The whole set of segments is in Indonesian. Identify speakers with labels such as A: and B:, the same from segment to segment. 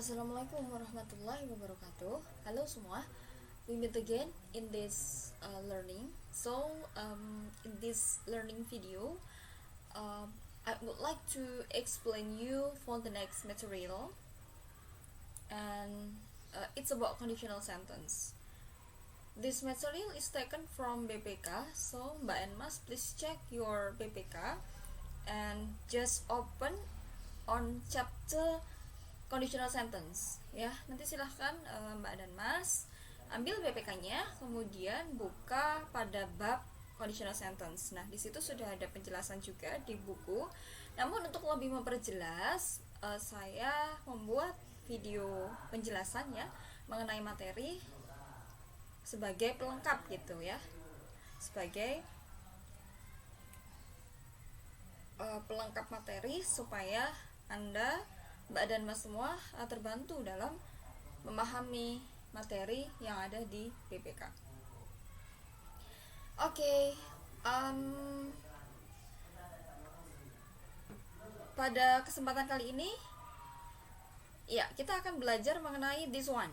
A: Assalamualaikum warahmatullahi wabarakatuh. Halo semua, we meet again in this learning. In this learning video, I would like to explain you for the next material, and it's about conditional sentence. This material is taken from BPK, so Mbak and Mas, please check your BPK and just open on chapter conditional sentence ya. Nanti silahkan Mbak dan Mas ambil BPK-nya, kemudian buka pada bab conditional sentence. Nah, di situ sudah ada penjelasan juga di buku. Namun untuk lebih memperjelas, saya membuat video penjelasan ya mengenai materi sebagai pelengkap gitu ya. Sebagai pelengkap materi supaya Anda, Mbak dan Mas semua terbantu dalam memahami materi yang ada di PPK. Oke, pada kesempatan kali ini, ya kita akan belajar mengenai this one.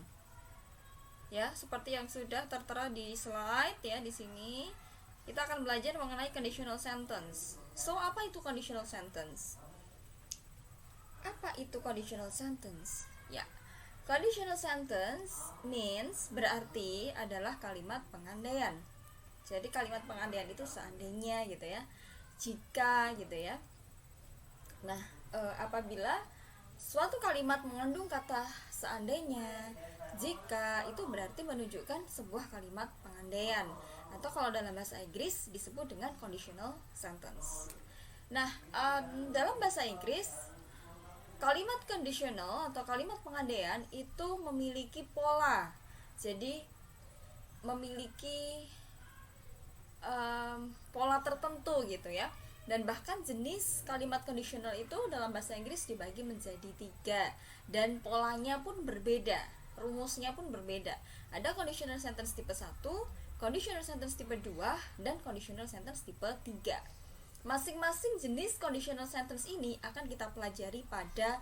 A: Ya, seperti yang sudah tertera di slide ya di sini, kita akan belajar mengenai conditional sentence. So, apa itu conditional sentence? Apa itu conditional sentence? Ya, conditional sentence means berarti adalah kalimat pengandaian. Jadi kalimat pengandaian itu seandainya gitu ya, jika gitu ya. Nah, apabila suatu kalimat mengandung kata seandainya, jika, itu berarti menunjukkan sebuah kalimat pengandaian, atau kalau dalam bahasa Inggris disebut dengan conditional sentence. Nah, dalam bahasa Inggris kalimat conditional atau kalimat pengandaian itu memiliki pola, jadi memiliki pola tertentu gitu ya. Dan bahkan jenis kalimat conditional itu dalam bahasa Inggris dibagi menjadi 3, dan polanya pun berbeda, rumusnya pun berbeda. Ada conditional sentence tipe 1, conditional sentence tipe 2, dan conditional sentence tipe 3. Masing-masing jenis conditional sentence ini akan kita pelajari pada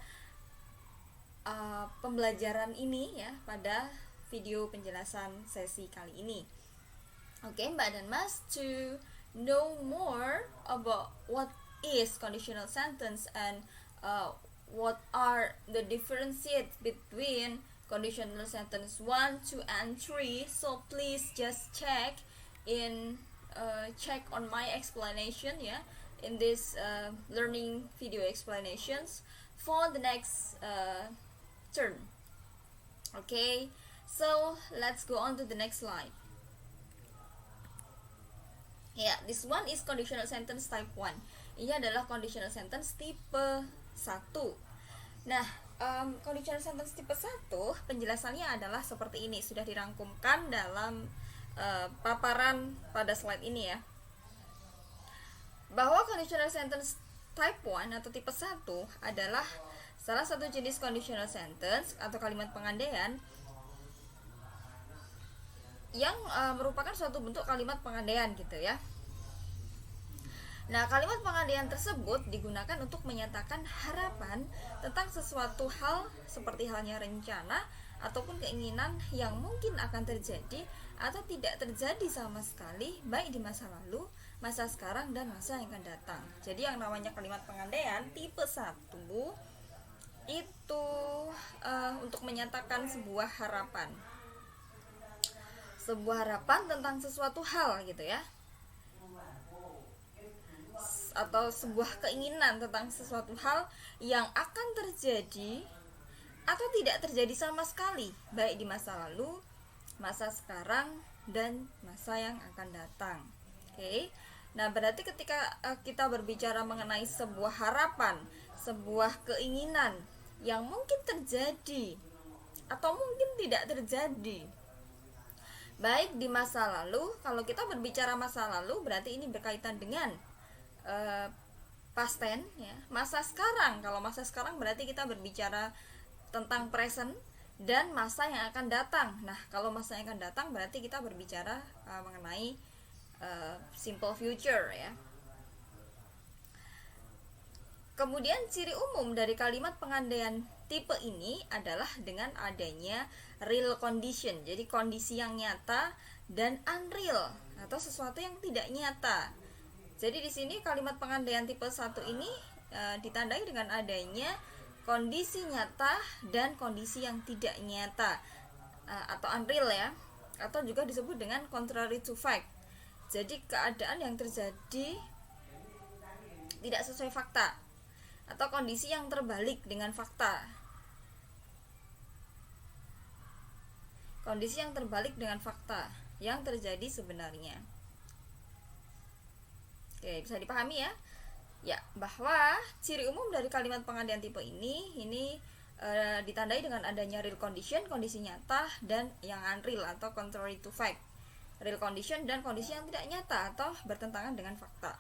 A: pembelajaran ini ya, pada video penjelasan sesi kali ini. Oke, Mbak dan Mas, to know more about what is conditional sentence and what are the differences between conditional sentence 1, 2, and 3, so please just check on my explanation ya, in this learning video explanations for the next term. Okay, so let's go on to the next slide. Yeah, this one is conditional sentence type 1. Ini adalah conditional sentence tipe 1. Nah, conditional sentence tipe 1 penjelasannya adalah seperti ini, sudah dirangkumkan dalam paparan pada slide ini ya, bahwa conditional sentence type 1 atau tipe 1 adalah salah satu jenis conditional sentence atau kalimat pengandaian yang merupakan suatu bentuk kalimat pengandaian gitu ya. Nah, kalimat pengandaian tersebut digunakan untuk menyatakan harapan tentang sesuatu hal seperti halnya rencana ataupun keinginan yang mungkin akan terjadi atau tidak terjadi sama sekali, baik di masa lalu, masa sekarang, dan masa yang akan datang. Jadi yang namanya kalimat pengandaian tipe 1 itu untuk menyatakan sebuah harapan tentang sesuatu hal gitu ya, atau sebuah keinginan tentang sesuatu hal yang akan terjadi atau tidak terjadi sama sekali, baik di masa lalu, masa sekarang, dan masa yang akan datang. Oke. Nah, berarti ketika kita berbicara mengenai sebuah harapan, sebuah keinginan yang mungkin terjadi atau mungkin tidak terjadi, baik di masa lalu, kalau kita berbicara masa lalu berarti ini berkaitan dengan past tense ya. Masa sekarang, kalau masa sekarang berarti kita berbicara tentang present dan masa yang akan datang. Nah, kalau masa yang akan datang berarti kita berbicara mengenai simple future ya. Kemudian ciri umum dari kalimat pengandaian tipe ini adalah dengan adanya real condition. Jadi kondisi yang nyata dan unreal atau sesuatu yang tidak nyata. Jadi di sini kalimat pengandaian tipe 1 ini ditandai dengan adanya kondisi nyata dan kondisi yang tidak nyata atau unreal ya, atau juga disebut dengan contrary to fact. Jadi keadaan yang terjadi tidak sesuai fakta atau kondisi yang terbalik dengan fakta. Kondisi yang terbalik dengan fakta yang terjadi sebenarnya. Oke, bisa dipahami ya? Ya, bahwa ciri umum dari kalimat pengandaian tipe ini ditandai dengan adanya real condition, kondisi nyata, dan yang unreal atau contrary to fact. Real condition dan kondisi yang tidak nyata atau bertentangan dengan fakta.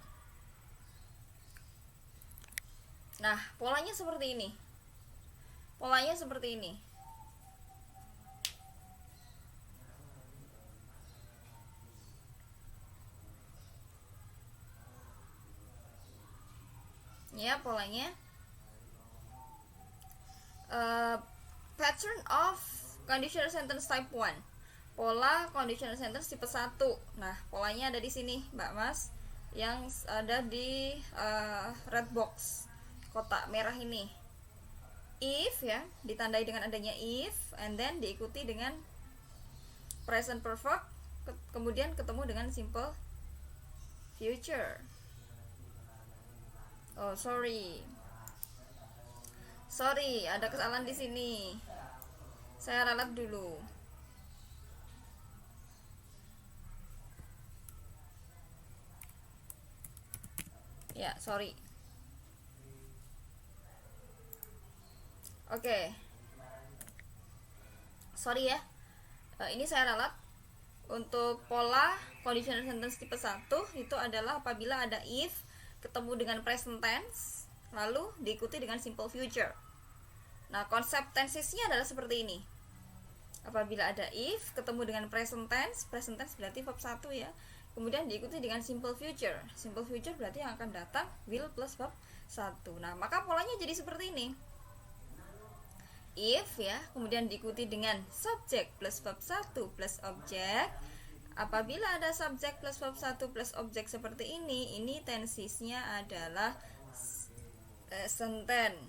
A: Nah, polanya seperti ini. Polanya seperti ini. Ya, polanya pattern of conditional sentence type 1. Pola conditional sentence tipe 1. Nah, polanya ada di sini, Mbak Mas, yang ada di red box, kotak merah ini. If ya, ditandai dengan adanya if, and then diikuti dengan present perfect, kemudian ketemu dengan simple future. Oh, sorry, ada kesalahan di sini. Saya ralat dulu. Ya, sorry. Oke. Sorry ya. Ini saya ralat. Untuk pola conditional sentence tipe 1 itu adalah apabila ada if ketemu dengan present tense lalu diikuti dengan simple future. Nah, konsep tensesnya adalah seperti ini. Apabila ada if ketemu dengan present tense berarti verb 1 ya. Kemudian diikuti dengan simple future. Simple future berarti yang akan datang will plus verb 1. Nah, maka polanya jadi seperti ini. If ya, kemudian diikuti dengan subject plus verb 1 plus object. Apabila ada subject plus verb 1 plus object seperti ini tensesnya adalah present tense.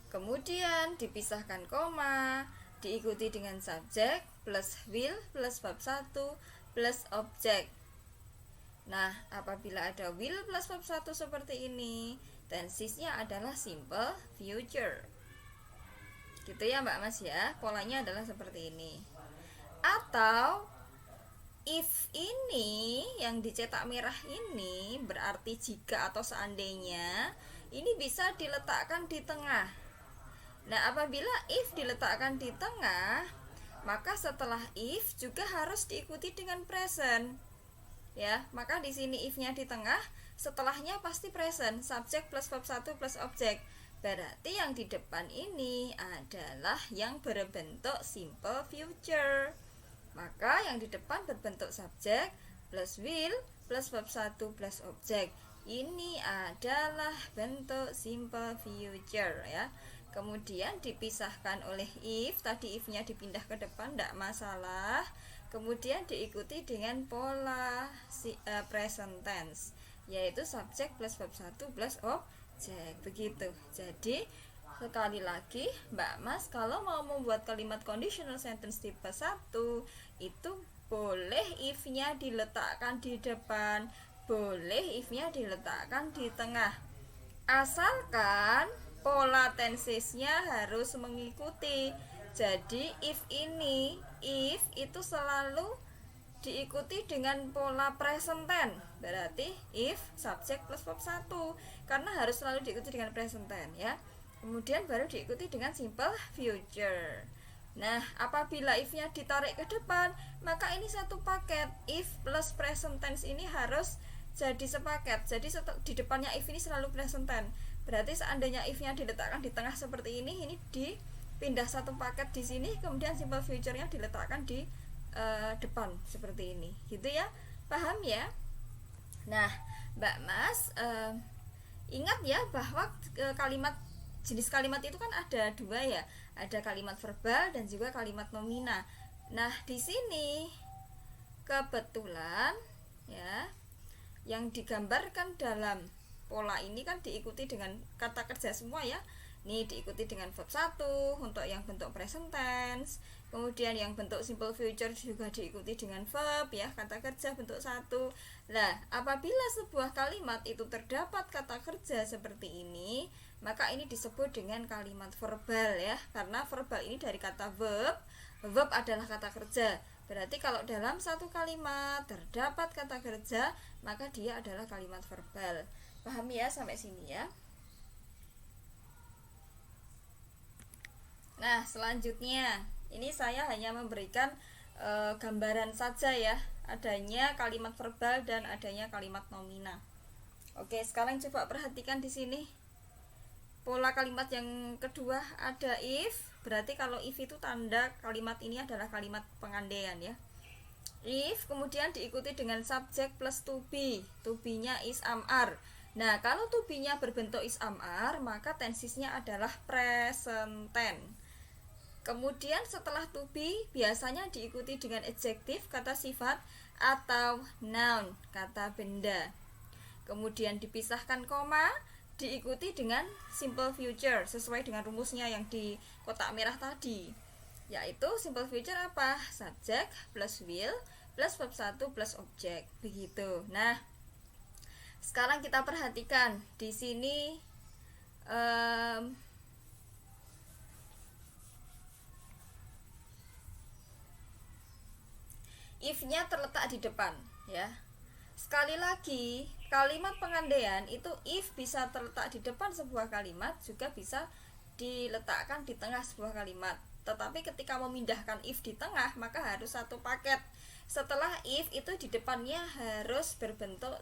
A: Kemudian dipisahkan koma, diikuti dengan subject plus will plus verb 1 plus object. Nah, apabila ada will plus verb 1 seperti ini, tensesnya adalah simple future. Gitu ya Mbak Mas ya, polanya adalah seperti ini. Atau if ini yang dicetak merah ini berarti jika atau seandainya, ini bisa diletakkan di tengah. Nah, apabila if diletakkan di tengah, maka setelah if juga harus diikuti dengan present. Ya, maka di sini if-nya di tengah, setelahnya pasti present, subject plus verb 1 plus object. Berarti yang di depan ini adalah yang berbentuk simple future. Maka yang di depan berbentuk subject plus will plus verb 1 plus object. Ini adalah bentuk simple future ya. Kemudian dipisahkan oleh if, tadi if-nya dipindah ke depan tidak masalah. Kemudian diikuti dengan pola present tense, yaitu subject plus verb 1 plus object. Begitu. Jadi sekali lagi Mbak Mas, kalau mau membuat kalimat conditional sentence tipe 1 itu boleh if-nya diletakkan di depan, boleh if-nya diletakkan di tengah, asalkan pola tensesnya harus mengikuti. Jadi if itu selalu diikuti dengan pola present tense, berarti if subject plus verb 1, karena harus selalu diikuti dengan present tense ya. Kemudian baru diikuti dengan simple future. Nah, apabila if-nya ditarik ke depan, maka ini satu paket. If plus present tense ini harus jadi sepaket. Jadi di depannya if ini selalu present tense. Berarti seandainya if-nya diletakkan di tengah seperti ini dipindah satu paket di sini, kemudian simple future-nya diletakkan di depan seperti ini, gitu ya, paham ya? Nah, Mbak Mas, Ingat ya bahwa jenis kalimat itu kan ada dua ya, ada kalimat verbal dan juga kalimat nomina. Nah, di sini kebetulan ya yang digambarkan dalam pola ini kan diikuti dengan kata kerja semua ya. Ini diikuti dengan verb 1 untuk yang bentuk present tense. Kemudian yang bentuk simple future juga diikuti dengan verb ya, kata kerja bentuk 1. Nah, apabila sebuah kalimat itu terdapat kata kerja seperti ini, maka ini disebut dengan kalimat verbal ya. Karena verbal ini dari kata verb. Verb adalah kata kerja. Berarti kalau dalam satu kalimat terdapat kata kerja, maka dia adalah kalimat verbal. Paham ya sampai sini ya? Nah, selanjutnya ini saya hanya memberikan gambaran saja ya, adanya kalimat verbal dan adanya kalimat nomina. Oke, sekarang coba perhatikan di sini. Pola kalimat yang kedua ada if, berarti kalau if itu tanda kalimat ini adalah kalimat pengandaian ya. If kemudian diikuti dengan subjek plus to be-nya is am are. Nah, kalau to be-nya berbentuk is am are, maka tensisnya adalah present tense. Kemudian setelah to be biasanya diikuti dengan adjektif kata sifat atau noun kata benda. Kemudian dipisahkan koma, diikuti dengan simple future sesuai dengan rumusnya yang di kotak merah tadi. Yaitu simple future apa? Subject plus will plus verb 1 plus objek. Begitu. Nah, sekarang kita perhatikan di sini if-nya terletak di depan ya. Sekali lagi, kalimat pengandaian itu if bisa terletak di depan sebuah kalimat, juga bisa diletakkan di tengah sebuah kalimat. Tetapi ketika memindahkan if di tengah, maka harus satu paket. Setelah if itu di depannya harus berbentuk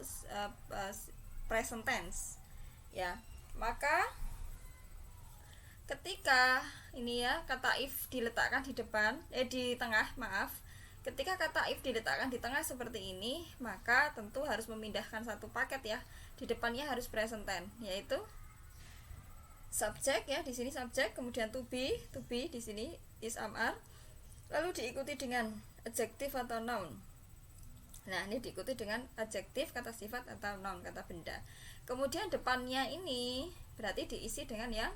A: present tense ya. Maka ketika ini ya kata if diletakkan di depan di tengah, maaf. Ketika kata if diletakkan di tengah seperti ini, maka tentu harus memindahkan satu paket ya. Di depannya harus present tense, yaitu subjek ya, di sini subjek, kemudian to be di sini is am are. Lalu diikuti dengan adjektif atau noun. Nah, ini diikuti dengan adjektif kata sifat atau noun kata benda. Kemudian depannya ini berarti diisi dengan yang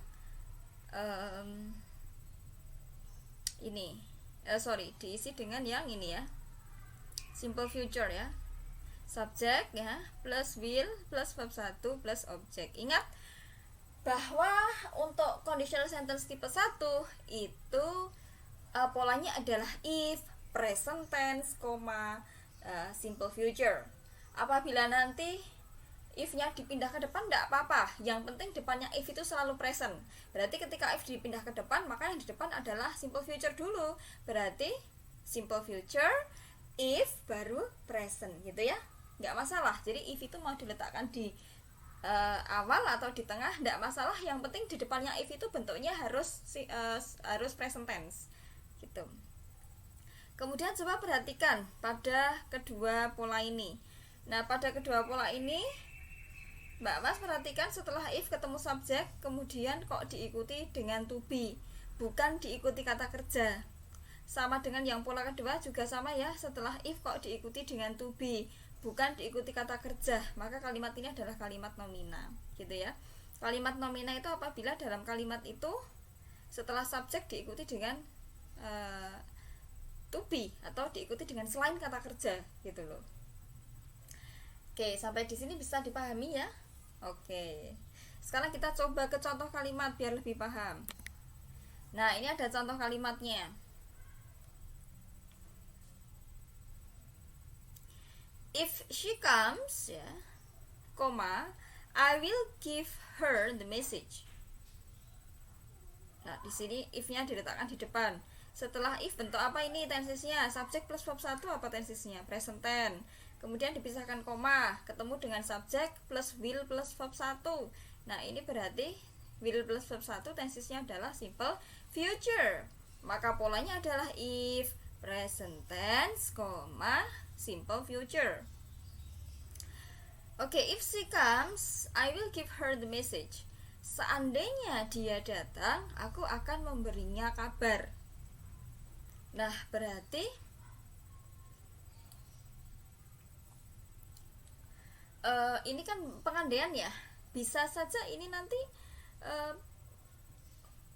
A: diisi dengan yang ini ya, simple future ya, subjek ya, plus will plus verb 1 plus objek. Ingat bahwa untuk conditional sentence tipe 1 itu polanya adalah if, present tense, simple future. Apabila nanti if-nya dipindah ke depan tidak apa-apa, yang penting depannya if itu selalu present. Berarti ketika if dipindah ke depan, maka yang di depan adalah simple future dulu. Berarti simple future, if baru present gitu ya, nggak masalah. Jadi if itu mau diletakkan di awal atau di tengah tidak masalah, yang penting di depannya if itu bentuknya harus present tense gitu. Kemudian coba perhatikan pada kedua pola ini. Nah, pada kedua pola ini Mbak Mas perhatikan setelah if ketemu subjek, kemudian kok diikuti dengan to be, bukan diikuti kata kerja. Sama dengan yang pola kedua juga sama ya, setelah if kok diikuti dengan to be, bukan diikuti kata kerja. Maka kalimat ini adalah kalimat nomina gitu ya. Kalimat nomina itu apabila dalam kalimat itu setelah subjek diikuti dengan to be atau diikuti dengan selain kata kerja gitu loh. Oke, sampai di sini bisa dipahami ya. Oke, sekarang kita coba ke contoh kalimat biar lebih paham. Nah, ini ada contoh kalimatnya. If she comes ya, I will give her the message. Nah, di sini if-nya diletakkan di depan. Setelah if bentuk apa ini tensesnya? Subjek plus verb 1 apa tensesnya? Present tense. Kemudian dipisahkan koma, ketemu dengan subjek plus will plus verb 1. Nah, ini berarti will plus verb 1 tensesnya adalah simple future. Maka polanya adalah if, present tense, simple future. Okay, if she comes, I will give her the message. Seandainya dia datang, aku akan memberinya kabar. Nah, berarti ini kan pengandaian ya. Bisa saja ini nanti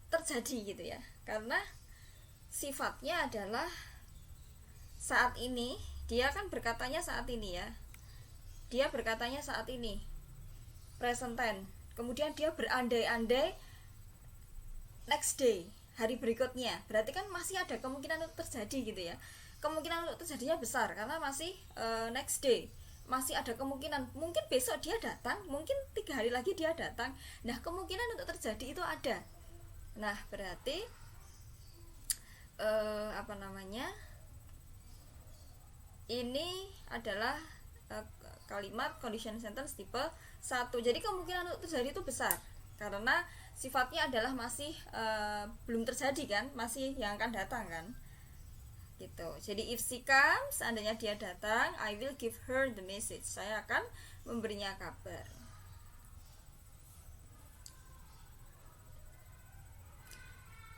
A: terjadi gitu ya. Karena sifatnya adalah saat ini, dia kan berkatanya saat ini ya. Dia berkatanya saat ini, present tense. Kemudian dia berandai-andai next day, hari berikutnya. Berarti kan masih ada kemungkinan untuk terjadi gitu ya. Kemungkinan untuk terjadinya besar karena masih next day. Masih ada kemungkinan, mungkin besok dia datang, mungkin 3 hari lagi dia datang. Nah, kemungkinan untuk terjadi itu ada. Nah, berarti ini adalah kalimat condition sentence tipe 1. Jadi kemungkinan untuk terjadi itu besar karena sifatnya adalah masih belum terjadi kan, masih yang akan datang kan. Gitu. Jadi if she comes, seandainya dia datang, I will give her the message. Saya akan memberinya kabar.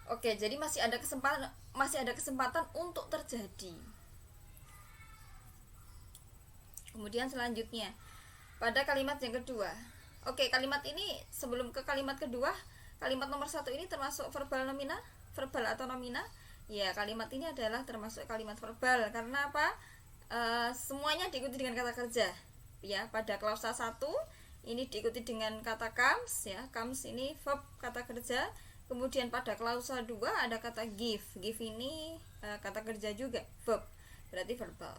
A: Oke, jadi masih ada kesempatan untuk terjadi. Kemudian selanjutnya pada kalimat yang kedua. Oke, kalimat ini sebelum ke kalimat kedua, kalimat nomor 1 ini termasuk verbal nomina, verbal atau nomina. Ya, kalimat ini adalah termasuk kalimat verbal karena apa? Semuanya diikuti dengan kata kerja. Ya, pada klausa 1 ini diikuti dengan kata comes ya. Comes ini verb kata kerja. Kemudian pada klausa 2 ada kata give. Give ini kata kerja juga, verb. Berarti verbal.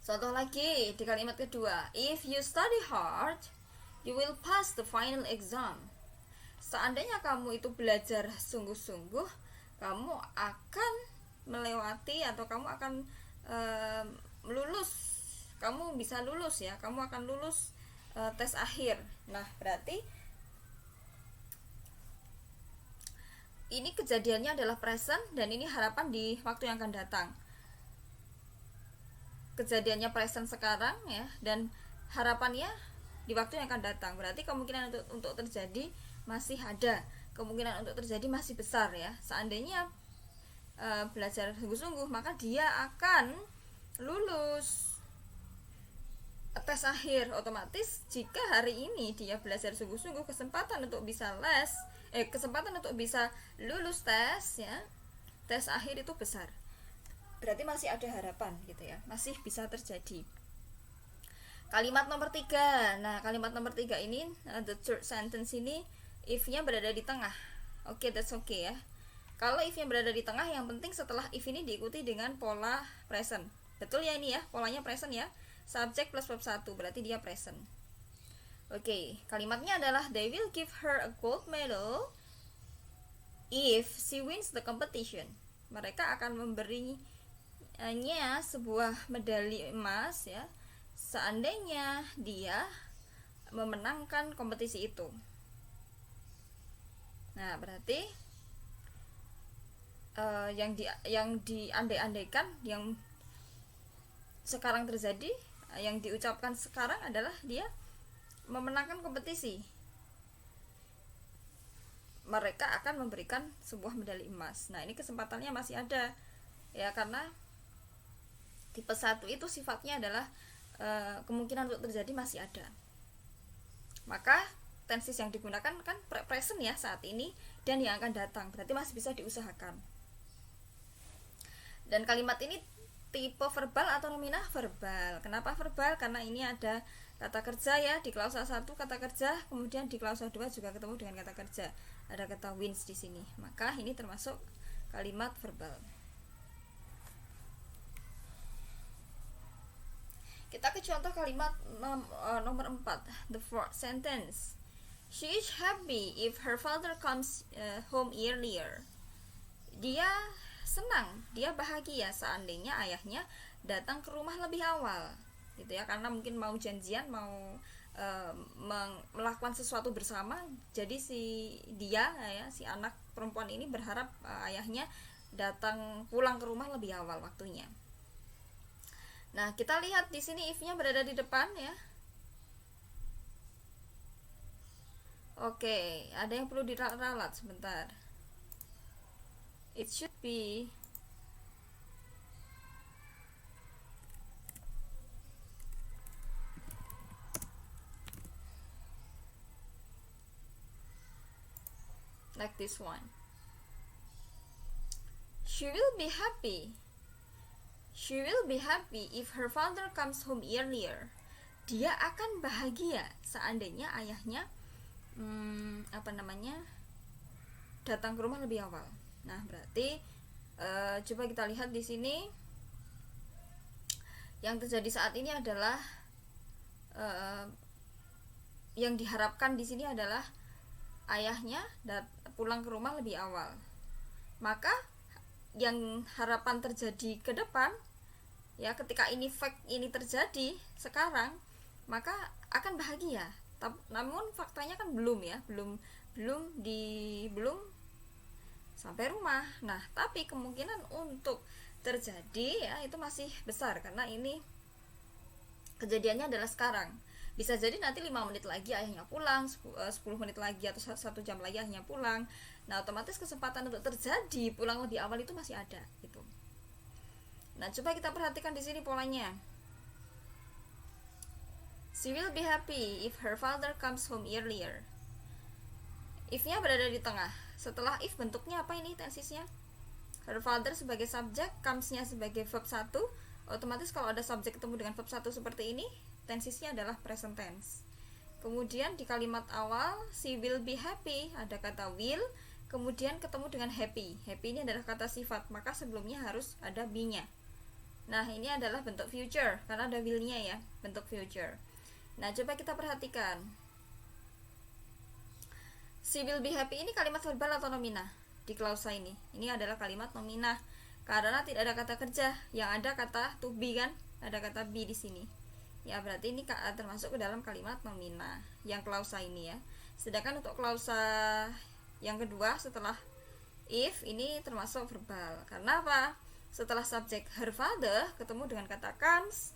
A: Contoh lagi di kalimat kedua, if you study hard, you will pass the final exam. Seandainya kamu itu belajar sungguh-sungguh, kamu akan melewati atau kamu akan lulus. Kamu bisa lulus ya, kamu akan lulus tes akhir. Nah, berarti ini kejadiannya adalah present dan ini harapan di waktu yang akan datang. Kejadiannya present sekarang ya, dan harapannya di waktu yang akan datang. Berarti kemungkinan untuk terjadi masih ada, kemungkinan untuk terjadi masih besar ya. Seandainya belajar sungguh-sungguh, maka dia akan lulus tes akhir. Otomatis jika hari ini dia belajar sungguh-sungguh, kesempatan untuk bisa kesempatan untuk bisa lulus tes ya, tes akhir itu besar. Berarti masih ada harapan gitu ya, masih bisa terjadi. Kalimat nomor 3. Nah, kalimat nomor 3 ini the third sentence ini if-nya berada di tengah. Oke, that's okay ya. Kalau if-nya berada di tengah, yang penting setelah if ini diikuti dengan pola present. Betul ya ini ya, polanya present ya. Subject plus verb 1, berarti dia present. Oke, kalimatnya adalah they will give her a gold medal if she wins the competition. Mereka akan memberinya sebuah medali emas ya, seandainya dia memenangkan kompetisi itu. Nah, berarti yang diandai-andaikan, yang sekarang terjadi, yang diucapkan sekarang adalah dia memenangkan kompetisi. Mereka akan memberikan sebuah medali emas. Nah, ini kesempatannya masih ada ya, karena tipe 1 itu sifatnya adalah kemungkinan untuk terjadi masih ada. Maka tenses yang digunakan kan present ya, saat ini dan yang akan datang. Berarti masih bisa diusahakan. Dan kalimat ini tipe verbal atau nomina? Verbal. Kenapa verbal? Karena ini ada kata kerja ya, di klausa 1 kata kerja, kemudian di klausa 2 juga ketemu dengan kata kerja. Ada kata wins di sini. Maka ini termasuk kalimat verbal. Kita ke contoh kalimat nomor 4. The fourth sentence. She is happy if her father comes home earlier. Dia senang, dia bahagia seandainya ayahnya datang ke rumah lebih awal. Gitu ya, karena mungkin mau janjian, mau melakukan sesuatu bersama. Jadi si anak perempuan ini berharap ayahnya pulang ke rumah lebih awal waktunya. Nah, kita lihat di sini if-nya berada di depan ya. Oke, ada yang perlu diralat sebentar. It should be like this one. She will be happy. She will be happy if her father comes home earlier. Dia akan bahagia seandainya ayahnya datang ke rumah lebih awal. Nah, berarti coba kita lihat di sini yang terjadi saat ini adalah yang diharapkan di sini adalah ayahnya pulang ke rumah lebih awal. Maka yang harapan terjadi ke depan ya, ketika ini fact ini terjadi sekarang, maka akan bahagia. Namun faktanya kan belum ya, belum sampai rumah. Nah, tapi kemungkinan untuk terjadi ya itu masih besar karena ini kejadiannya adalah sekarang. Bisa jadi nanti 5 menit lagi ayahnya pulang, 10 menit lagi atau 1 jam lagi ayahnya pulang. Nah, otomatis kesempatan untuk terjadi pulang lebih awal itu masih ada gitu. Nah, coba kita perhatikan di sini polanya. She will be happy if her father comes home earlier. If-nya berada di tengah. Setelah if bentuknya apa ini tensisnya? Her father sebagai subjek, comes-nya sebagai verb 1. Otomatis kalau ada subjek ketemu dengan verb 1 seperti ini, tensisnya adalah present tense. Kemudian di kalimat awal she will be happy, ada kata will, kemudian ketemu dengan happy. Happy ini adalah kata sifat, maka sebelumnya harus ada be-nya. Nah, ini adalah bentuk future karena ada will-nya ya, bentuk future. Nah, coba kita perhatikan. She will be happy ini kalimat verbal atau nominah? Di klausa ini adalah kalimat nominah karena tidak ada kata kerja, yang ada kata to be kan, ada kata be di sini. Ya, berarti ini termasuk ke dalam kalimat nominah yang klausa ini ya. Sedangkan untuk klausa yang kedua setelah if ini termasuk verbal. Karena apa? Setelah subjek her father ketemu dengan kata comes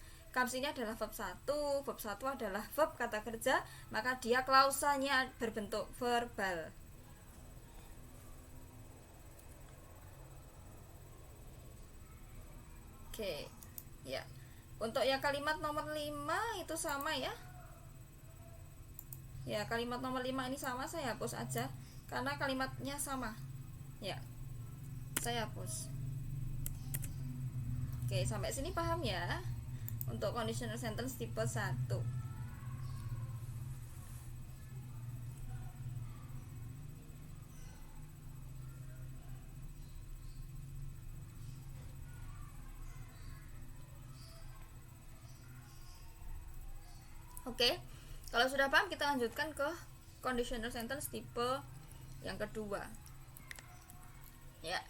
A: ini adalah verb 1. Verb 1 adalah verb kata kerja, maka dia klausanya berbentuk verbal. Oke. Ya. Untuk yang kalimat nomor 5 itu sama ya. Ya, kalimat nomor 5 ini sama, saya hapus aja karena kalimatnya sama. Ya. Saya hapus. Oke, sampai sini paham ya? Untuk conditional sentence tipe 1. Oke, kalau sudah paham kita lanjutkan ke conditional sentence tipe yang kedua. Ya,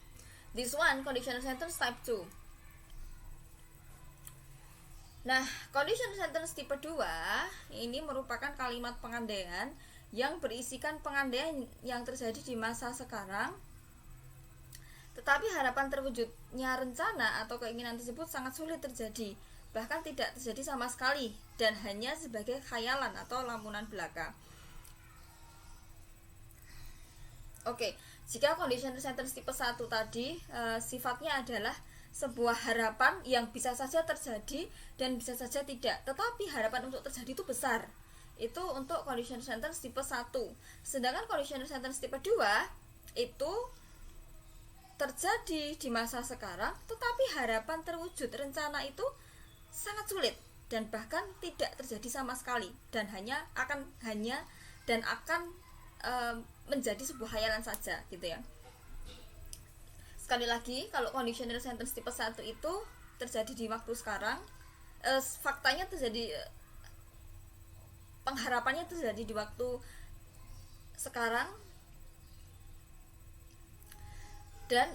A: this one conditional sentence type 2. Nah, conditional sentence tipe 2 ini merupakan kalimat pengandaian yang berisikan pengandaian yang terjadi di masa sekarang, tetapi harapan terwujudnya rencana atau keinginan tersebut sangat sulit terjadi, bahkan tidak terjadi sama sekali dan hanya sebagai khayalan atau lamunan belaka. Oke, jika conditional sentence tipe 1 tadi sifatnya adalah sebuah harapan yang bisa saja terjadi dan bisa saja tidak, tetapi harapan untuk terjadi itu besar. Itu untuk conditional sentence tipe 1. Sedangkan conditional sentence tipe 2 itu terjadi di masa sekarang, tetapi harapan terwujud rencana itu sangat sulit dan bahkan tidak terjadi sama sekali dan akan menjadi sebuah khayalan saja gitu ya. Sekali lagi, kalau conditional sentence tipe 1 itu terjadi di waktu sekarang, faktanya terjadi, pengharapannya terjadi di waktu sekarang, dan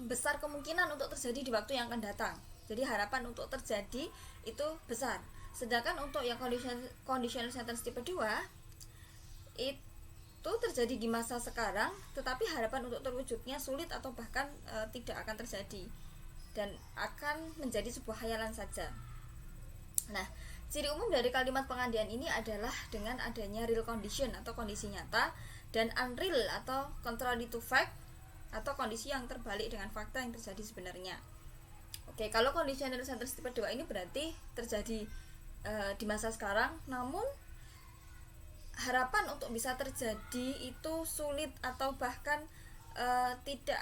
A: besar kemungkinan untuk terjadi di waktu yang akan datang. Jadi harapan untuk terjadi itu besar. Sedangkan untuk yang conditional sentence tipe 2 itu terjadi di masa sekarang, tetapi harapan untuk terwujudnya sulit atau bahkan tidak akan terjadi. dan akan menjadi sebuah hayalan saja. Nah, ciri umum dari kalimat pengandian ini adalah dengan adanya real condition atau kondisi nyata, dan unreal atau contrary to fact atau kondisi yang terbalik dengan fakta yang terjadi sebenarnya. Oke, kalau conditional sentence tipe 2 ini berarti terjadi di masa sekarang, namun harapan untuk bisa terjadi itu sulit atau bahkan tidak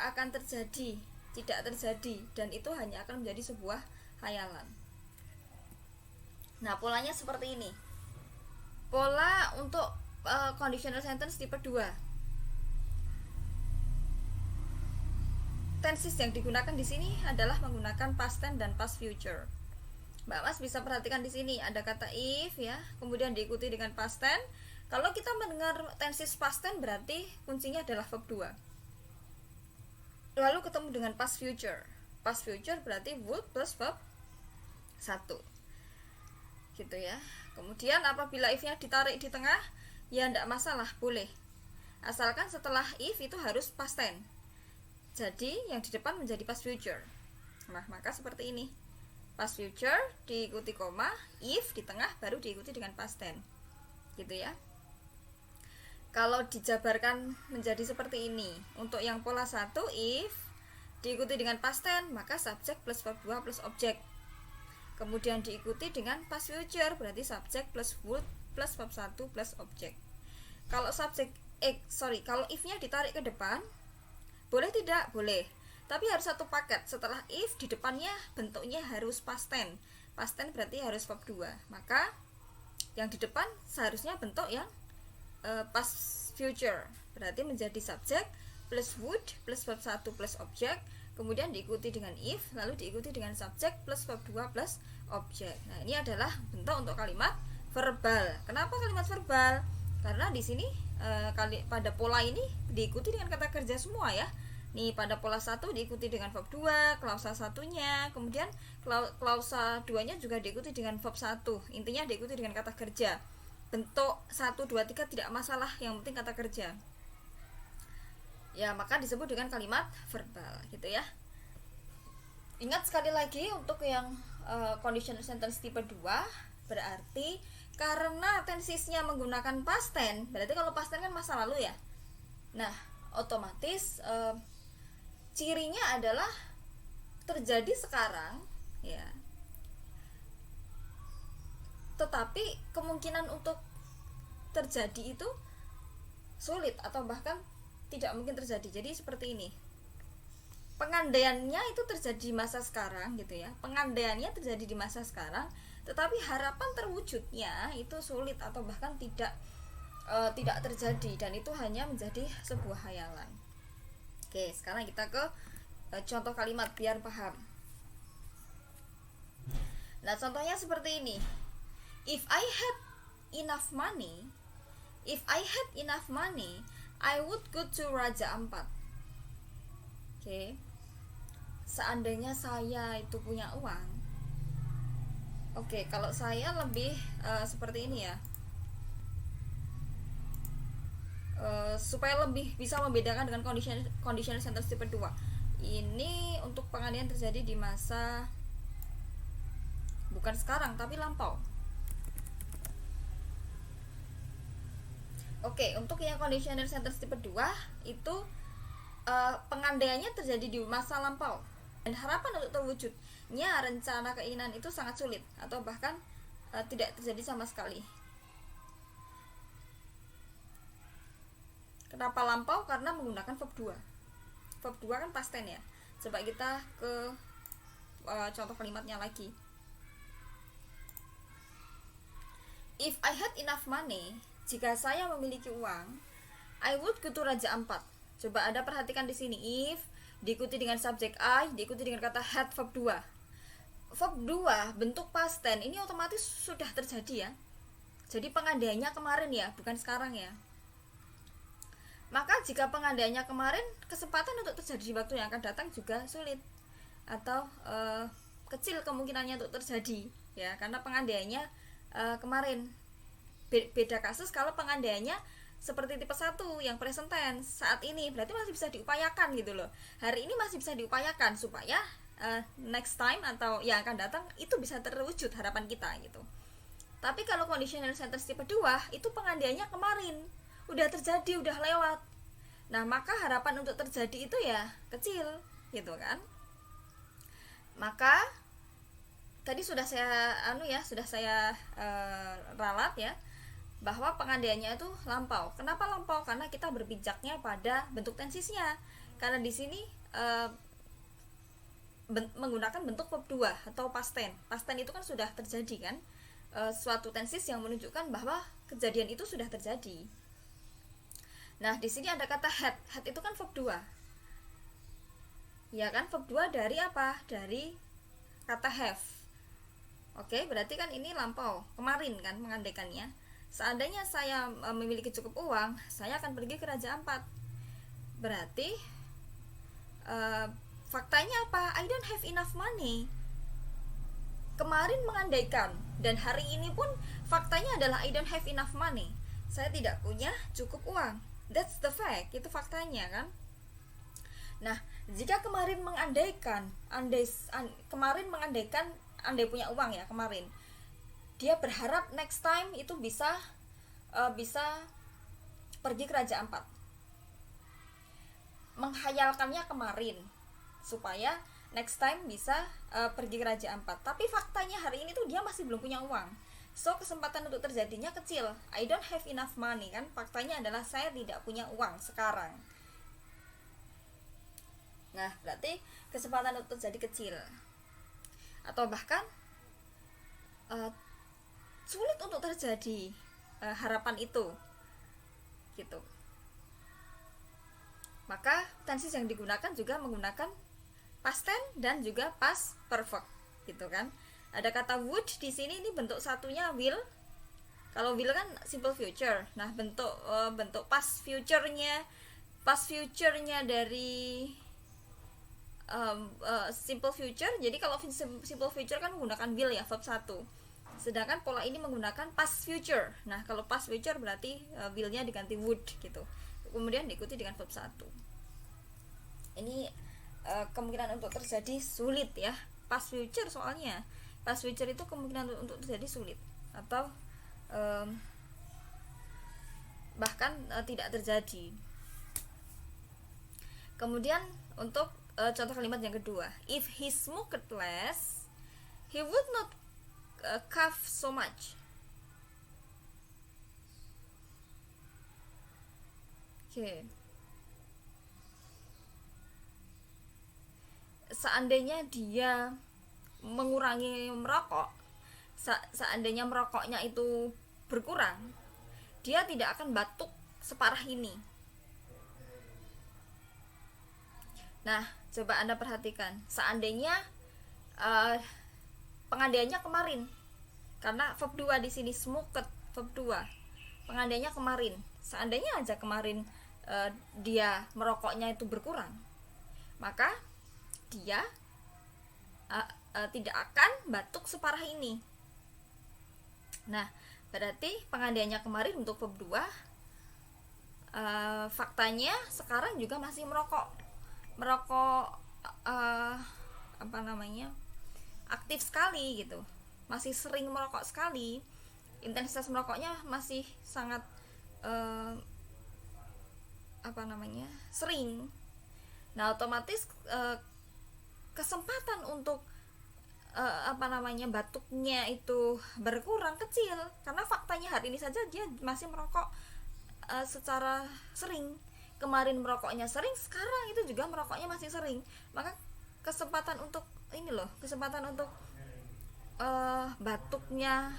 A: terjadi, dan itu hanya akan menjadi sebuah hayalan. Nah, polanya seperti ini. Pola untuk conditional sentence tipe 2. Tenses yang digunakan di sini adalah menggunakan past tense dan past future. Mbak Mas bisa perhatikan di sini ada kata if ya, kemudian diikuti dengan past tense. Kalau kita mendengar tenses past tense berarti kuncinya adalah verb 2. Lalu ketemu dengan past future. Past future berarti would plus verb 1. Gitu ya. Kemudian apabila if-nya ditarik di tengah, ya enggak masalah, boleh. Asalkan setelah if itu harus past tense. Jadi yang di depan menjadi past future. Nah, maka seperti ini. Past future diikuti koma, if di tengah baru diikuti dengan past tense. Gitu ya. Kalau dijabarkan menjadi seperti ini, untuk yang pola 1 if diikuti dengan past tense, maka subjek plus verb 2 plus objek. Kemudian diikuti dengan past future, berarti subjek plus would plus verb 1 plus objek. Kalau kalau if-nya ditarik ke depan, boleh tidak? Boleh. Tapi harus satu paket. Setelah if di depannya bentuknya harus past tense. Past tense berarti harus verb 2. Maka yang di depan seharusnya bentuk yang past future, berarti menjadi subjek plus would plus verb 1 plus objek, kemudian diikuti dengan if, lalu diikuti dengan subjek plus verb 2 plus objek. Nah, ini adalah bentuk untuk kalimat verbal. Kenapa kalimat verbal? Karena di sini pada pola ini diikuti dengan kata kerja semua ya. Nih, pada pola 1 diikuti dengan verb 2, klausa satunya, kemudian klausa 2-nya juga diikuti dengan verb 1. Intinya diikuti dengan kata kerja. Bentuk 1, 2, 3 tidak masalah, yang penting kata kerja. Ya, maka disebut dengan kalimat verbal gitu ya. Ingat sekali lagi untuk yang conditional sentence tipe 2, berarti karena tensesnya menggunakan past tense, berarti kalau past tense kan masa lalu ya. Nah, otomatis cirinya adalah terjadi sekarang ya. Tetapi kemungkinan untuk terjadi itu sulit atau bahkan tidak mungkin terjadi. Jadi seperti ini. Pengandaiannya itu terjadi di masa sekarang gitu ya. Pengandaiannya terjadi di masa sekarang, tetapi harapan terwujudnya itu sulit atau bahkan tidak terjadi, dan itu hanya menjadi sebuah hayalan. Oke, sekarang kita ke contoh kalimat biar paham. Nah, contohnya seperti ini. If I had enough money, I would go to Raja Ampat. Oke. Seandainya saya itu punya uang. Oke, kalau saya lebih seperti ini ya. Supaya lebih bisa membedakan dengan conditional sentence tipe 2. Ini untuk pengandaian terjadi di masa bukan sekarang tapi lampau. Oke, untuk yang conditional sentence tipe 2 itu pengandaiannya terjadi di masa lampau, dan harapan untuk terwujudnya rencana keinginan itu sangat sulit atau bahkan tidak terjadi sama sekali. Kenapa lampau? Karena menggunakan verb 2. Verb 2 kan past tense ya. Coba kita ke contoh kalimatnya lagi. If I had enough money, jika saya memiliki uang, I would go to Raja Ampat. Coba Anda perhatikan di sini, if diikuti dengan subjek I, diikuti dengan kata had verb 2. Verb 2 bentuk past tense ini otomatis sudah terjadi ya. Jadi pengandaiannya kemarin ya, bukan sekarang ya. Maka jika pengandaiannya kemarin, kesempatan untuk terjadi di waktu yang akan datang juga sulit atau kecil kemungkinannya untuk terjadi ya, karena pengandaiannya kemarin. Beda kasus kalau pengandaiannya seperti tipe 1 yang present tense saat ini, berarti masih bisa diupayakan gitu loh. Hari ini masih bisa diupayakan supaya next time atau yang akan datang itu bisa terwujud harapan kita gitu. Tapi kalau conditional sentence tipe 2 itu pengandaiannya kemarin, udah terjadi, udah lewat. Nah, maka harapan untuk terjadi itu ya kecil gitu kan. Maka tadi sudah saya ralat ya, bahwa pengandaiannya itu lampau. Kenapa lampau? Karena kita berpijaknya pada bentuk tensisnya. Karena di sini menggunakan bentuk verb 2 atau past tense. Past tense itu kan sudah terjadi kan, suatu tensis yang menunjukkan bahwa kejadian itu sudah terjadi. Nah, di sini ada kata had. Had itu kan verb 2. Ya kan, verb 2 dari apa? Dari kata have. Oke, berarti kan ini lampau, kemarin kan mengandaikannya. Seandainya saya memiliki cukup uang, saya akan pergi ke Raja Ampat. Berarti faktanya apa? I don't have enough money. Kemarin mengandaikan, dan hari ini pun faktanya adalah I don't have enough money. Saya tidak punya cukup uang. That's the fact, itu faktanya kan. Nah, jika kemarin mengandaikan, andai punya uang ya kemarin, dia berharap next time itu bisa pergi ke Raja Ampat. Menghayalkannya kemarin supaya next time bisa pergi ke Raja Ampat. Tapi faktanya hari ini tuh dia masih belum punya uang. So kesempatan untuk terjadinya kecil. I don't have enough money kan. Faktanya adalah saya tidak punya uang sekarang. Nah, berarti kesempatan untuk terjadi kecil. Atau bahkan sulit untuk terjadi harapan itu gitu. Maka tenses yang digunakan juga menggunakan past tense dan juga past perfect gitu kan. Ada kata would di sini, ini bentuk satunya will. Kalau will kan simple future. Nah, bentuk past future-nya dari simple future. Jadi kalau simple future kan menggunakan will ya, verb 1. Sedangkan pola ini menggunakan past future. Nah, kalau past future berarti will-nya diganti would gitu. Kemudian diikuti dengan verb 1. Ini kemungkinan untuk terjadi sulit ya. Past future soalnya. Past future itu kemungkinan untuk terjadi sulit atau bahkan tidak terjadi. Kemudian untuk contoh kalimat yang kedua, if he smoked less, he would not cough so much. Oke. Seandainya dia mengurangi merokok, seandainya merokoknya itu berkurang, dia tidak akan batuk separah ini. Nah, coba Anda perhatikan, seandainya pengandaiannya kemarin, karena verb 2 di sini smoked, verb 2 pengandaiannya kemarin. Seandainya aja kemarin dia merokoknya itu berkurang, maka dia tidak akan batuk separah ini. Nah, berarti pengandaiannya kemarin untuk verb 2, faktanya sekarang juga masih merokok aktif sekali gitu, masih sering merokok sekali, intensitas merokoknya masih sangat sering. Nah, otomatis kesempatan untuk batuknya itu berkurang kecil, karena faktanya hari ini saja dia masih merokok secara sering. Kemarin merokoknya sering, sekarang itu juga merokoknya masih sering. Maka kesempatan untuk batuknya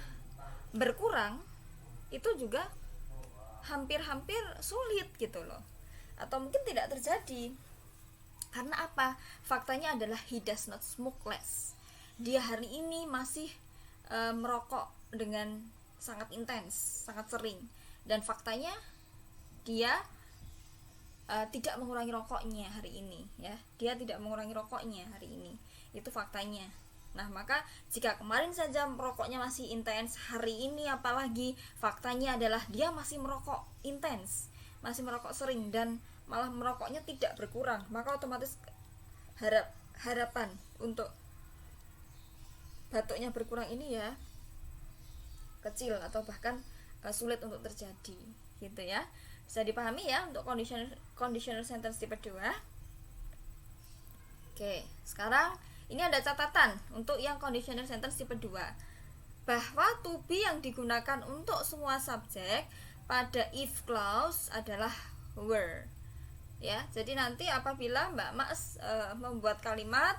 A: berkurang itu juga hampir-hampir sulit gitu loh, atau mungkin tidak terjadi. Karena apa? Faktanya adalah he does not smoke less. Dia hari ini masih merokok dengan sangat intens, sangat sering, dan faktanya dia tidak mengurangi rokoknya hari ini ya. Dia tidak mengurangi rokoknya hari ini. Itu faktanya. Nah, maka jika kemarin saja merokoknya masih intens, hari ini apalagi faktanya adalah dia masih merokok intens, masih merokok sering, dan malah merokoknya tidak berkurang, maka otomatis harapan untuk batuknya berkurang ini ya kecil atau bahkan sulit untuk terjadi gitu ya. Bisa dipahami ya untuk conditional sentence tipe 2. Oke, sekarang ini ada catatan untuk yang conditional sentence tipe 2, bahwa to be yang digunakan untuk semua subjek pada if clause adalah were ya. Jadi nanti apabila Mbak Mas membuat kalimat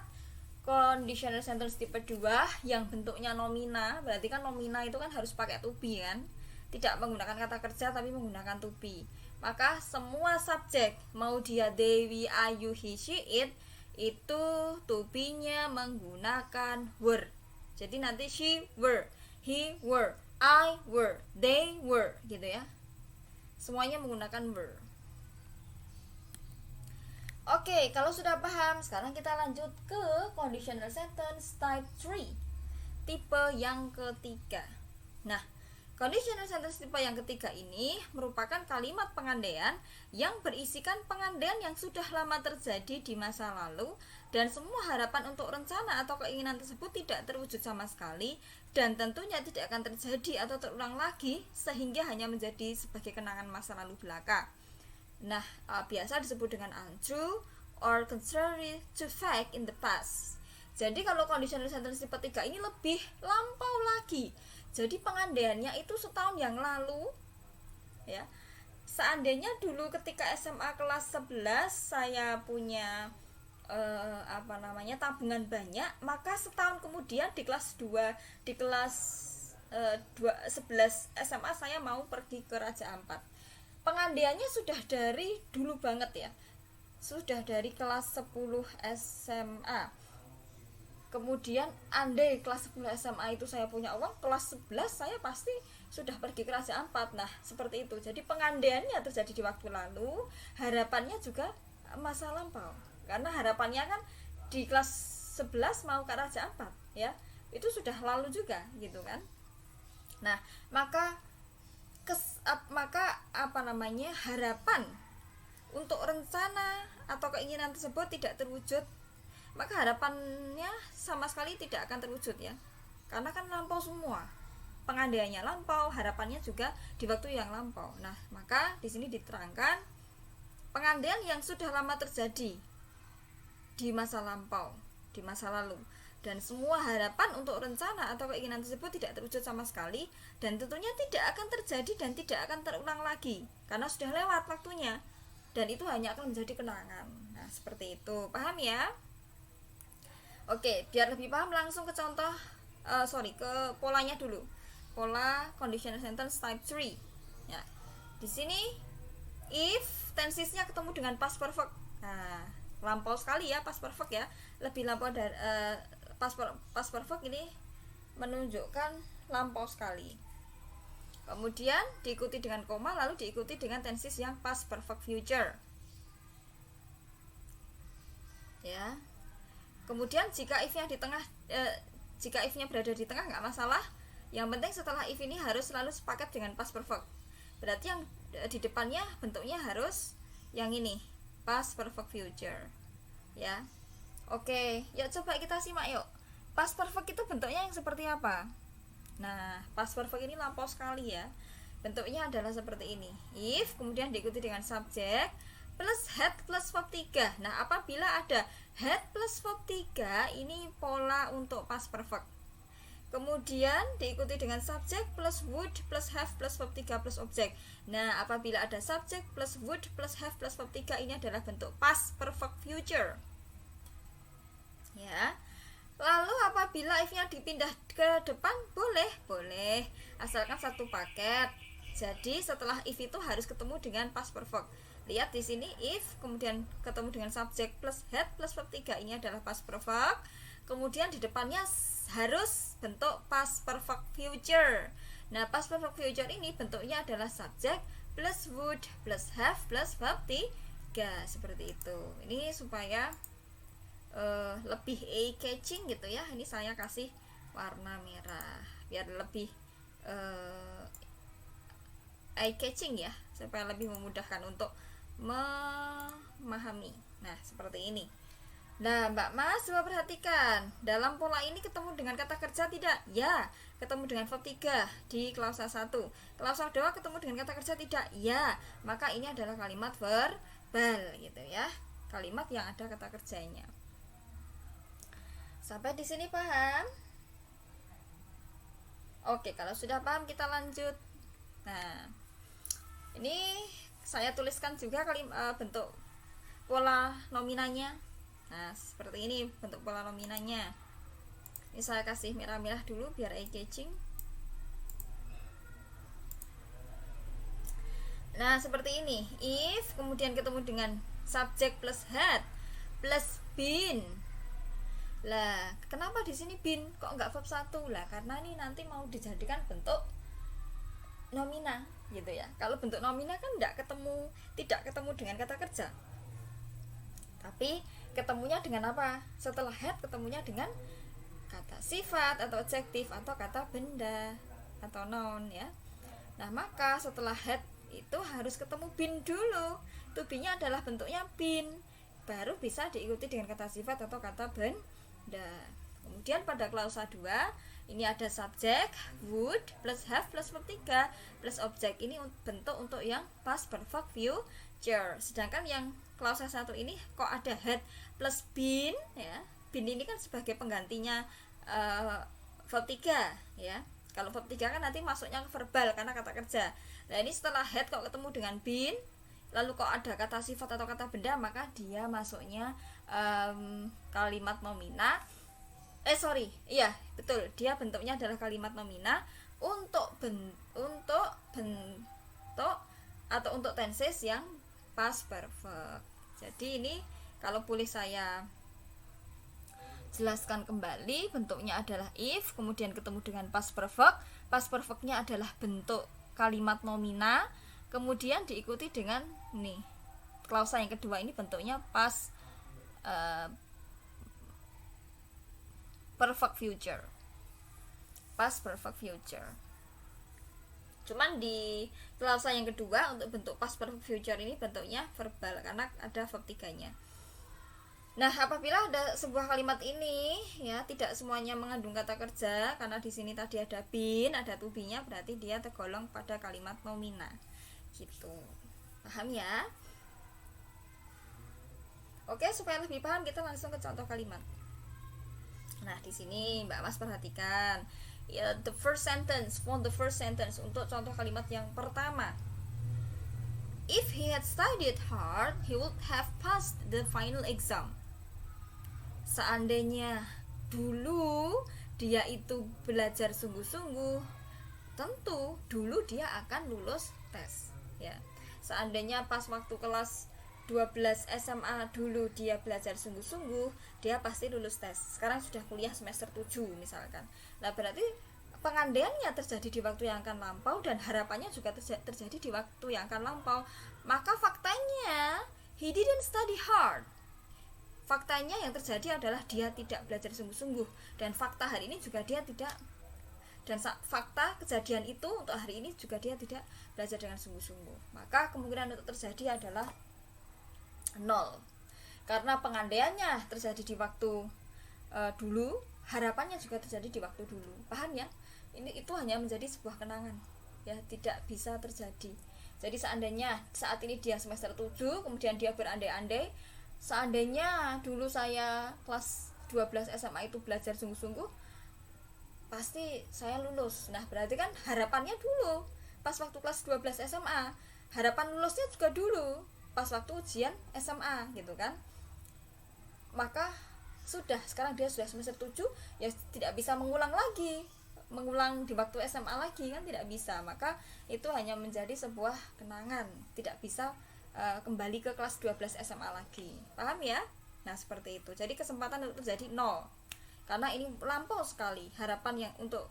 A: conditional sentence tipe 2 yang bentuknya nomina, berarti kan nomina itu kan harus pakai to be kan, tidak menggunakan kata kerja tapi menggunakan to be. Maka semua subjek, mau dia they, we, I, you, he, she, it, itu to be-nya menggunakan were. Jadi nanti she were, he were, I were, they were gitu ya. Semuanya menggunakan were. Oke, kalau sudah paham, sekarang kita lanjut ke conditional sentence type 3, tipe yang ketiga. Nah, conditional sentence tipe yang ketiga ini merupakan kalimat pengandaian yang berisikan pengandaian yang sudah lama terjadi di masa lalu dan semua harapan untuk rencana atau keinginan tersebut tidak terwujud sama sekali dan tentunya tidak akan terjadi atau terulang lagi sehingga hanya menjadi sebagai kenangan masa lalu belaka. Nah, biasa disebut dengan untrue or contrary to fact in the past. Jadi kalau conditional sentence tipe 3 ini lebih lampau lagi. Jadi pengandaiannya itu setahun yang lalu ya. Seandainya dulu ketika SMA kelas 11 saya punya tabungan banyak, maka setahun kemudian di kelas 11 SMA saya mau pergi ke Raja Ampat. Pengandaiannya sudah dari dulu banget ya, sudah dari kelas 10 SMA. Kemudian andai kelas 10 SMA itu saya punya uang, kelas 11 saya pasti sudah pergi ke Raja Ampat. Nah seperti itu. Jadi pengandaiannya terjadi di waktu lalu, harapannya juga masa lampau, karena harapannya kan di kelas 11 mau ke Raja Ampat ya, itu sudah lalu juga gitu kan. Nah maka harapan untuk rencana atau keinginan tersebut tidak terwujud, maka harapannya sama sekali tidak akan terwujud ya, karena kan lampau semua, pengandaiannya lampau, harapannya juga di waktu yang lampau. Nah maka di sini diterangkan pengandaian yang sudah lama terjadi di masa lampau, di masa lalu, dan semua harapan untuk rencana atau keinginan tersebut tidak terwujud sama sekali dan tentunya tidak akan terjadi dan tidak akan terulang lagi karena sudah lewat waktunya dan itu hanya akan menjadi kenangan. Nah seperti itu, paham ya? Oke, biar lebih paham langsung ke contoh ke polanya dulu. Pola conditional sentence type 3 ya. Di sini if tensesnya ketemu dengan past perfect. Nah lampau sekali ya past perfect ya, lebih lampau dari past perfect ini menunjukkan lampau sekali. Kemudian diikuti dengan koma, lalu diikuti dengan tenses yang past perfect future ya. Kemudian jika if-nya di tengah jika if-nya berada di tengah nggak masalah, yang penting setelah if ini harus selalu sepakat dengan past perfect. Berarti yang di depannya bentuknya harus yang ini, past perfect future ya. Oke, yuk coba kita simak yuk. Past perfect itu bentuknya yang seperti apa? Nah, past perfect ini lampau sekali ya. Bentuknya adalah seperti ini. If kemudian diikuti dengan subjek plus had plus verb 3. Nah, apabila ada had plus verb 3, ini pola untuk past perfect. Kemudian diikuti dengan subjek plus would plus have plus verb 3 plus objek. Nah, apabila ada subjek plus would plus have plus verb 3, ini adalah bentuk past perfect future ya. Lalu apabila if-nya dipindah ke depan boleh, asalkan satu paket. Jadi setelah if itu harus ketemu dengan past perfect. Lihat di sini if kemudian ketemu dengan subjek plus had plus verb 3, ini adalah past perfect. Kemudian di depannya harus bentuk past perfect future. Nah, past perfect future ini bentuknya adalah subjek plus would plus have plus verb 3 seperti itu. Ini supaya lebih eye catching gitu ya. Ini saya kasih warna merah biar lebih eye catching ya, supaya lebih memudahkan untuk memahami. Nah seperti ini. Nah, Mbak Mas, coba perhatikan. Dalam pola ini ketemu dengan kata kerja tidak? Ya, ketemu dengan verb 3 di klausa 1. Klausa 2 ketemu dengan kata kerja tidak? Ya. Maka ini adalah kalimat verbal gitu ya. Kalimat yang ada kata kerjanya. Sampai di sini paham? Oke, kalau sudah paham kita lanjut. Nah, ini saya tuliskan juga bentuk pola nominanya. Nah, seperti ini bentuk pola nominanya. Ini saya kasih merah-merah dulu biar eye-catching. Nah, seperti ini. If kemudian ketemu dengan subject plus had plus been. Lah, kenapa di sini been kok enggak verb 1? Lah, karena ini nanti mau dijadikan bentuk nomina gitu ya. Kalau bentuk nomina kan tidak ketemu dengan kata kerja. Tapi ketemunya dengan apa? Setelah had ketemunya dengan kata sifat atau adjektif atau kata benda atau noun ya. Nah, maka setelah had itu harus ketemu been dulu. To be-nya adalah bentuknya been. Baru bisa diikuti dengan kata sifat atau kata benda. Kemudian pada klausa 2 ini ada subjek would plus have plus verb 3 plus objek. Ini bentuk untuk yang past perfect future. Sedangkan yang klausa 1 ini kok ada had plus been ya. Been ini kan sebagai penggantinya verb 3 ya. Kalau verb 3 kan nanti masuknya ke verbal karena kata kerja. Nah, ini setelah had kok ketemu dengan been, lalu kok ada kata sifat atau kata benda, maka dia masuknya kalimat nomina. Iya, betul. Dia bentuknya adalah kalimat nomina untuk bentuk atau untuk tenses yang past perfect. Jadi ini kalau boleh saya jelaskan kembali, bentuknya adalah if, kemudian ketemu dengan past perfect. Past perfectnya adalah bentuk kalimat nomina, kemudian diikuti dengan nih klausa yang kedua ini bentuknya past perfect future. Past perfect future. Cuman di klausa yang kedua untuk bentuk past perfect future ini bentuknya verbal karena ada verb 3-nya. Nah, apabila ada sebuah kalimat ini ya tidak semuanya mengandung kata kerja karena di sini tadi ada been, ada to be-nya, berarti dia tergolong pada kalimat nomina. Gitu. Paham ya? Oke, supaya lebih paham kita langsung ke contoh kalimat. Nah, di sini Mbak Mas perhatikan ya, the first sentence untuk contoh kalimat yang pertama. If he had studied hard, he would have passed the final exam. Seandainya dulu dia itu belajar sungguh-sungguh, tentu dulu dia akan lulus tes ya. Seandainya pas waktu kelas 12 SMA dulu dia belajar sungguh-sungguh, dia pasti lulus tes. Sekarang sudah kuliah semester 7 misalkan. Nah, berarti pengandaiannya terjadi di waktu yang akan lampau dan harapannya juga terjadi di waktu yang akan lampau. Maka faktanya he didn't study hard. Faktanya yang terjadi adalah dia tidak belajar sungguh-sungguh, dan fakta hari ini juga dia tidak, dan fakta kejadian itu untuk hari ini juga dia tidak belajar dengan sungguh-sungguh. Maka kemungkinan untuk terjadi adalah 0. Karena pengandaiannya terjadi di waktu dulu, harapannya juga terjadi di waktu dulu. Paham ya? Itu hanya menjadi sebuah kenangan. Ya, tidak bisa terjadi. Jadi seandainya saat ini dia semester 7, kemudian dia berandai-andai, seandainya dulu saya kelas 12 SMA itu belajar sungguh-sungguh, pasti saya lulus. Nah, berarti kan harapannya dulu pas waktu kelas 12 SMA, harapan lulusnya juga dulu pas waktu ujian SMA gitu kan. Maka sekarang dia sudah semester 7, ya tidak bisa mengulang di waktu SMA lagi kan, tidak bisa. Maka itu hanya menjadi sebuah kenangan, tidak bisa kembali ke kelas 12 SMA lagi. Paham ya? Nah, seperti itu. Jadi kesempatan untuk terjadi 0. Karena ini lampau sekali. Harapan untuk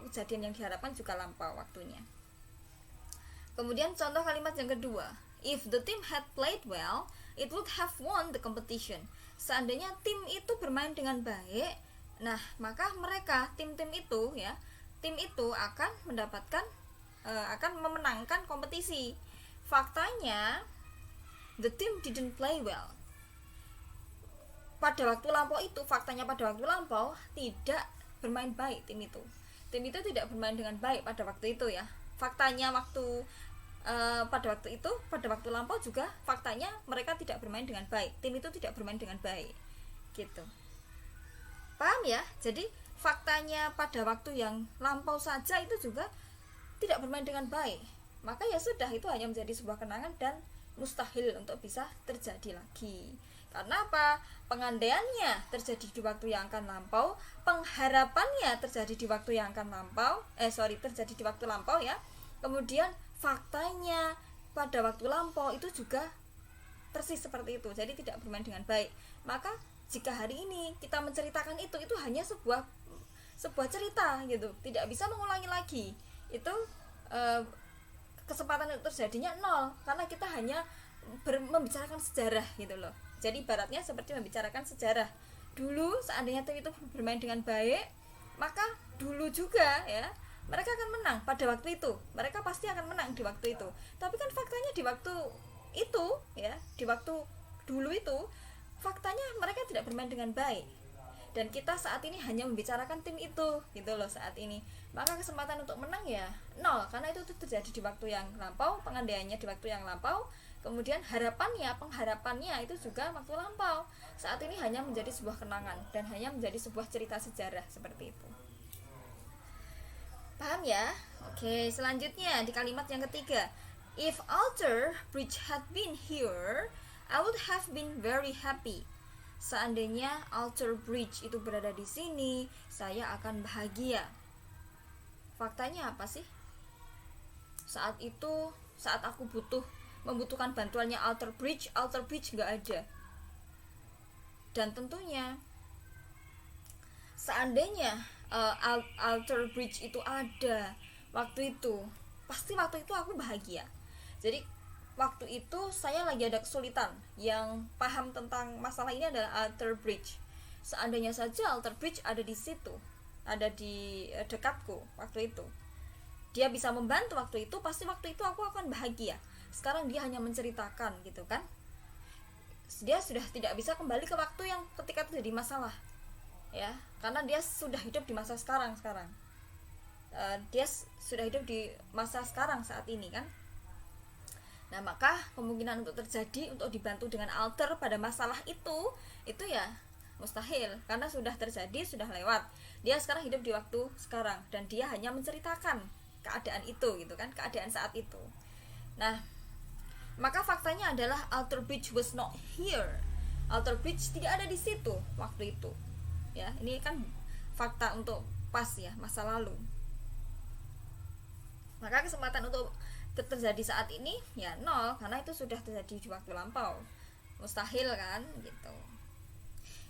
A: kejadian yang diharapkan juga lampau waktunya. Kemudian contoh kalimat yang kedua. If the team had played well, it would have won the competition. Seandainya tim itu bermain dengan baik, nah maka mereka tim itu akan mendapatkan akan memenangkan kompetisi. Faktanya the team didn't play well. pada waktu lampau itu, faktanya pada waktu lampau tidak bermain baik tim itu. Tim itu tidak bermain dengan baik pada waktu itu ya. Faktanya waktu pada waktu itu, pada waktu lampau juga faktanya mereka tidak bermain dengan baik. Tim itu tidak bermain dengan baik. Gitu. Paham ya? Jadi faktanya pada waktu yang lampau saja itu juga tidak bermain dengan baik. Maka ya sudah, itu hanya menjadi sebuah kenangan dan mustahil untuk bisa terjadi lagi. Karena apa? Pengandaiannya terjadi di waktu yang akan lampau, pengharapannya terjadi di waktu yang akan lampau, terjadi di waktu lampau ya. Kemudian faktanya pada waktu lampau itu juga persis seperti itu. Jadi tidak bermain dengan baik. Maka jika hari ini kita menceritakan itu hanya sebuah cerita gitu, tidak bisa mengulangi lagi. Itu kesempatan untuk terjadinya nol, karena kita hanya membicarakan sejarah gitu loh. Jadi ibaratnya seperti membicarakan sejarah. Dulu seandainya tim itu bermain dengan baik, maka dulu juga ya mereka akan menang pada waktu itu. Mereka pasti akan menang di waktu itu. Tapi kan faktanya di waktu itu ya, di waktu dulu itu faktanya mereka tidak bermain dengan baik. Dan kita saat ini hanya membicarakan tim itu gitu loh saat ini. Maka kesempatan untuk menang ya nol, karena itu terjadi di waktu yang lampau, pengandaiannya di waktu yang lampau. Kemudian pengharapannya itu juga waktu lampau. Saat ini hanya menjadi sebuah kenangan dan hanya menjadi sebuah cerita sejarah seperti itu. Paham ya? Oke, selanjutnya di kalimat yang ketiga. If Alter Bridge had been here, I would have been very happy. Seandainya Alter Bridge itu berada di sini, saya akan bahagia. Faktanya apa sih? Saat itu, saat aku membutuhkan bantuannya Alter Bridge nggak ada. Dan tentunya seandainya Alter Bridge itu ada waktu itu, pasti waktu itu aku bahagia. Jadi waktu itu saya lagi ada kesulitan. Yang paham tentang masalah ini adalah Alter Bridge. Seandainya saja Alter Bridge ada di situ, ada di dekatku waktu itu, dia bisa membantu waktu itu, pasti waktu itu aku akan bahagia. Sekarang dia hanya menceritakan gitu kan. Dia sudah tidak bisa kembali ke waktu yang ketika terjadi masalah. Ya, karena dia sudah hidup di masa sekarang. Dia sudah hidup di masa sekarang saat ini kan. Nah, maka kemungkinan untuk terjadi, untuk dibantu dengan alter pada masalah itu ya mustahil, karena sudah terjadi, sudah lewat. Dia sekarang hidup di waktu sekarang dan dia hanya menceritakan keadaan itu gitu kan, keadaan saat itu. Nah, maka faktanya adalah Alter Bridge was not here. Alter Bridge tidak ada di situ waktu itu. Ya, ini kan fakta untuk pas ya, masa lalu. Maka kesempatan untuk terjadi saat ini ya nol, karena itu sudah terjadi di waktu lampau, mustahil kan gitu.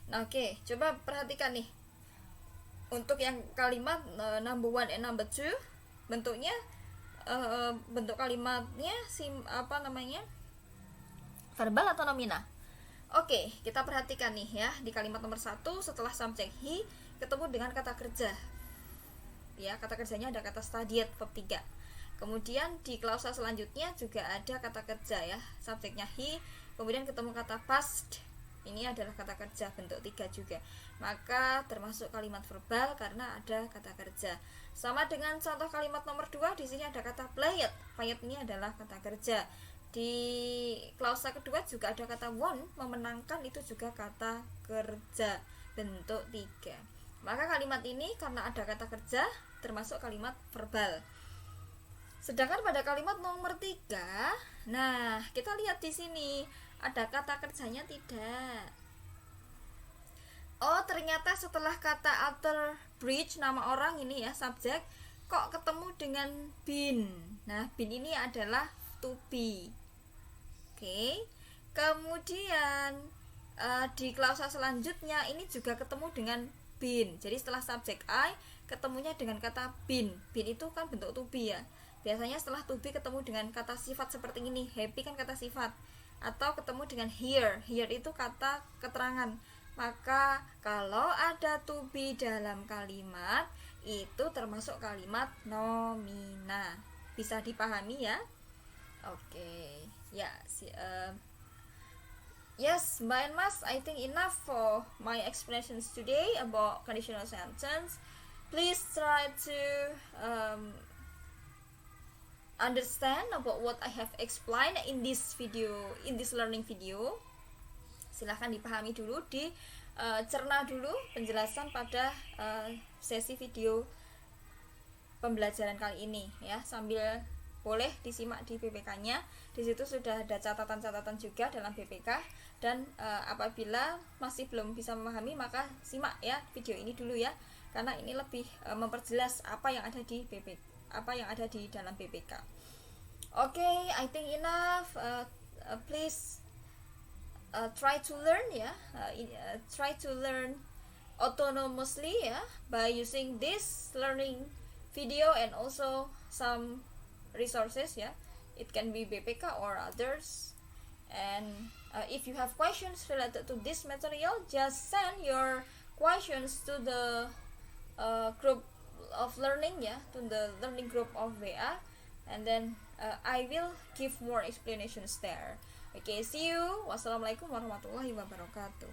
A: Nah, oke, coba perhatikan nih untuk yang kalimat number one and number two, bentuknya bentuk kalimatnya verbal atau nomina. Oke, kita perhatikan nih ya, di kalimat nomor 1 setelah subjek he ketemu dengan kata kerja ya, kata kerjanya ada kata studied verb 3. Kemudian di klausa selanjutnya juga ada kata kerja ya, subjeknya he, kemudian ketemu kata past, ini adalah kata kerja bentuk 3 juga. Maka termasuk kalimat verbal karena ada kata kerja. Sama dengan contoh kalimat nomor 2, di sini ada kata played. Played ini adalah kata kerja. Di klausa kedua juga ada kata won, memenangkan, itu juga kata kerja bentuk 3. Maka kalimat ini karena ada kata kerja termasuk kalimat verbal. Sedangkan pada kalimat nomor 3, nah kita lihat di sini ada kata kerjanya tidak. Oh, ternyata setelah kata Alter Bridge, nama orang ini ya, subjek, kok ketemu dengan been. Nah, been ini adalah to be. Oke. Kemudian di klausa selanjutnya ini juga ketemu dengan been. Jadi setelah subjek I ketemunya dengan kata been. Been itu kan bentuk to be ya. Biasanya setelah to be ketemu dengan kata sifat seperti ini. Happy kan kata sifat. Atau ketemu dengan here. Here itu kata keterangan. Maka kalau ada to be dalam kalimat, itu termasuk kalimat nomina. Bisa dipahami ya? Oke. Ya, Yes, Mbak and Mas, I think enough for my explanations today about conditional sentence. Please try to understand about what I have explained in this video, in this learning video. Silahkan dipahami dulu, dicerna dulu penjelasan pada sesi video pembelajaran kali ini ya, sambil boleh disimak di PPK-nya. Di situ sudah ada catatan-catatan juga dalam PPK, dan apabila masih belum bisa memahami maka simak ya video ini dulu ya, karena ini lebih memperjelas apa yang ada di dalam PPK. Okay, I think enough. Please try to learn ya, try to learn autonomously ya, by using this learning video and also some resources ya. It can be BPK or others. And if you have questions related to this material, just send your questions to the group of learning ya, to the learning group of WA, and then I will give more explanations there. Okay, see you. Wassalamualaikum warahmatullahi wabarakatuh.